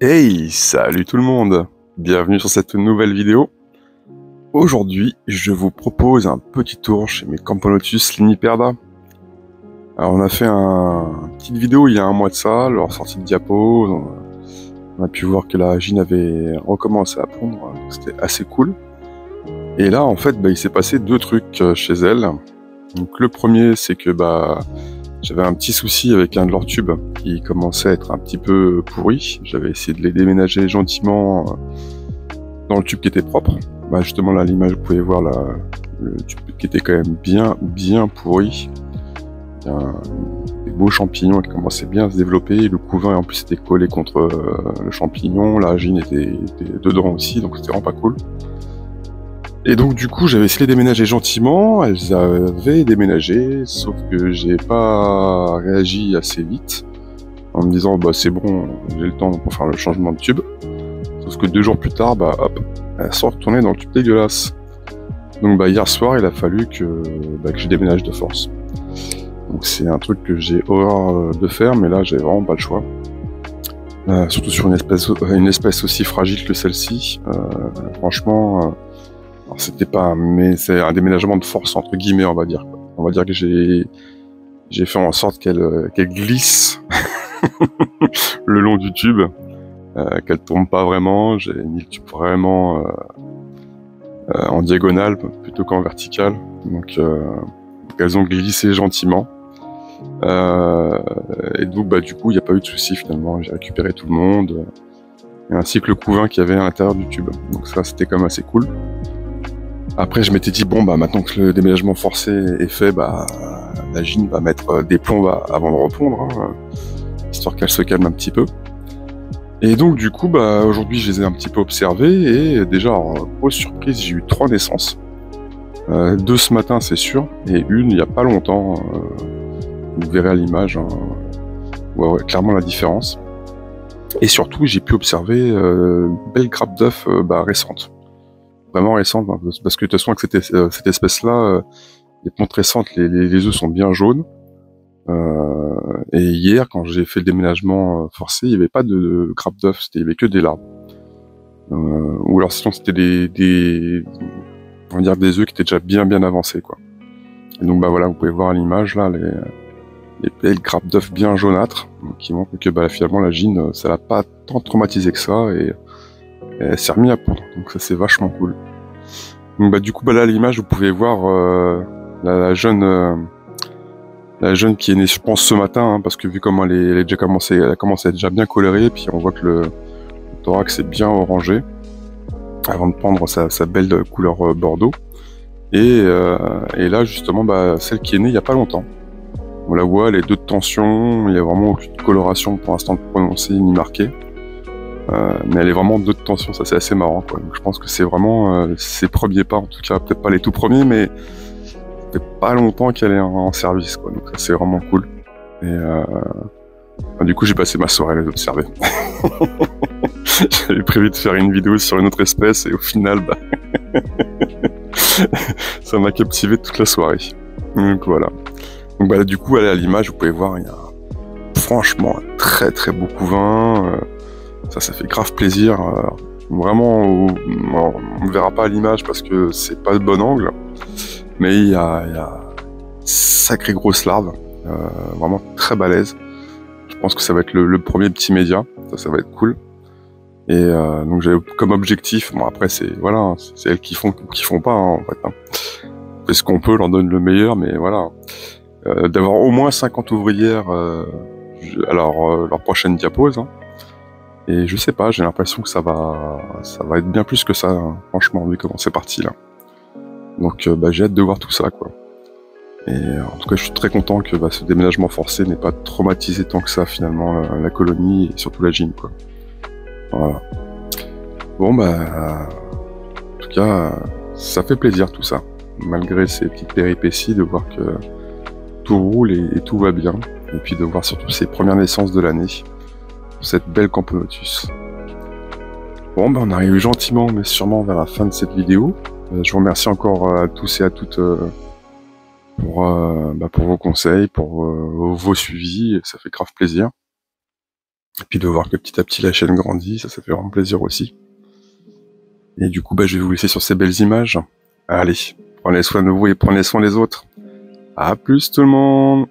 Hey, salut tout le monde! Bienvenue sur cette nouvelle vidéo. Aujourd'hui, je vous propose un petit tour chez mes Camponotus Liniperda. Alors, on a fait une petite vidéo il y a un mois de ça, leur sortie de diapo. On a pu voir que la gine avait recommencé à pondre, donc c'était assez cool. Et là, en fait, il s'est passé deux trucs chez elle. Donc, le premier, c'est que j'avais un petit souci avec un de leurs tubes qui commençait à être un petit peu pourri. J'avais essayé de les déménager gentiment dans le tube qui était propre. Justement là à l'image vous pouvez voir le tube qui était quand même bien pourri. Il y a des beaux champignons qui commençaient bien à se développer. Le couvain en plus était collé contre le champignon. La gine était dedans aussi, donc c'était vraiment pas cool. Et donc du coup j'avais essayé de les déménager gentiment, elles avaient déménagé, sauf que j'ai pas réagi assez vite en me disant c'est bon, j'ai le temps pour faire le changement de tube. Sauf que 2 jours plus tard, hop, elles sont retournées dans le tube dégueulasse. Donc hier soir il a fallu que je déménage de force. Donc c'est un truc que j'ai horreur de faire, mais là j'avais vraiment pas le choix. Surtout sur une espèce aussi fragile que celle-ci. Franchement... Alors c'était pas, mais c'est un déménagement de force entre guillemets, on va dire. On va dire que j'ai fait en sorte qu'elle glisse le long du tube, qu'elle tombe pas vraiment. J'ai mis le tube vraiment en diagonale plutôt qu'en verticale, donc elles ont glissé gentiment. Et donc du coup il n'y a pas eu de souci finalement. J'ai récupéré tout le monde, ainsi que le couvain qu'il y avait à l'intérieur du tube. Donc ça c'était quand même assez cool. Après, je m'étais dit, maintenant que le déménagement forcé est fait, la gine va mettre des plombs avant de repondre, histoire qu'elle se calme un petit peu. Et donc, du coup, aujourd'hui, je les ai un petit peu observés, et déjà, grosse surprise, j'ai eu 3 naissances. 2 ce matin, c'est sûr, et une il n'y a pas longtemps. Vous verrez à l'image, ouais, clairement la différence. Et surtout, j'ai pu observer une belle grappe d'œufs récente. Vraiment récente, parce que de toute façon avec cette espèce-là, les plantes récentes, les œufs sont bien jaunes. Et hier, quand j'ai fait le déménagement forcé, il n'y avait pas de grappe d'œufs, il n'y avait que des larves. Ou alors sinon c'était on va dire des œufs qui étaient déjà bien avancés, quoi. Et donc voilà, vous pouvez voir à l'image là les belles grappes d'œufs bien jaunâtres, qui montrent que finalement la gine, ça l'a pas tant traumatisé que ça, et elle s'est remis à pondre, donc ça c'est vachement cool. Donc du coup là à l'image vous pouvez voir la jeune qui est née je pense ce matin, parce que vu comment elle a commencé à être déjà bien colorée, puis on voit que le thorax est bien orangé avant de prendre sa belle couleur bordeaux. Et là justement celle qui est née il y a pas longtemps. On la voit, elle est 2 de tension, il y a vraiment aucune coloration pour l'instant prononcée ni marquée. Mais elle est vraiment 2 de tension, ça c'est assez marrant, quoi. Donc je pense que c'est vraiment ses premiers pas, en tout cas peut-être pas les tout premiers, mais ça fait pas longtemps qu'elle est en service, quoi. Donc ça c'est vraiment cool. Et du coup j'ai passé ma soirée à les observer. J'avais prévu de faire une vidéo sur une autre espèce, et au final ça m'a captivé toute la soirée. Donc voilà. Donc du coup à l'image vous pouvez voir, il y a franchement un très beau couvain. Ça fait grave plaisir. Vraiment, on ne verra pas à l'image parce que c'est pas le bon angle, mais il y a sacrée grosse larve, vraiment très balèze. Je pense que ça va être le premier petit média, ça va être cool. Et donc j'avais comme objectif, après c'est elles qui font pas, en fait. On fait ce qu'on peut, on leur donne le meilleur, mais voilà. D'avoir au moins 50 ouvrières à leur prochaine diapose. Et je sais pas, j'ai l'impression que ça va être bien plus que ça, franchement, vu comment c'est parti là. Donc j'ai hâte de voir tout ça, quoi. Et en tout cas, je suis très content que ce déménagement forcé n'ait pas traumatisé tant que ça, finalement, la colonie, et surtout la gine, quoi. Voilà. Bon en tout cas, ça fait plaisir tout ça, malgré ces petites péripéties, de voir que tout roule et tout va bien, et puis de voir surtout ces premières naissances de l'année. Cette belle Camponotus. Bon, on arrive gentiment mais sûrement vers la fin de cette vidéo. Je vous remercie encore à tous et à toutes pour vos conseils, pour vos suivis, ça fait grave plaisir. Et puis de voir que petit à petit la chaîne grandit, ça fait vraiment plaisir aussi. Et du coup, je vais vous laisser sur ces belles images. Allez, prenez soin de vous et prenez soin des autres. À plus tout le monde!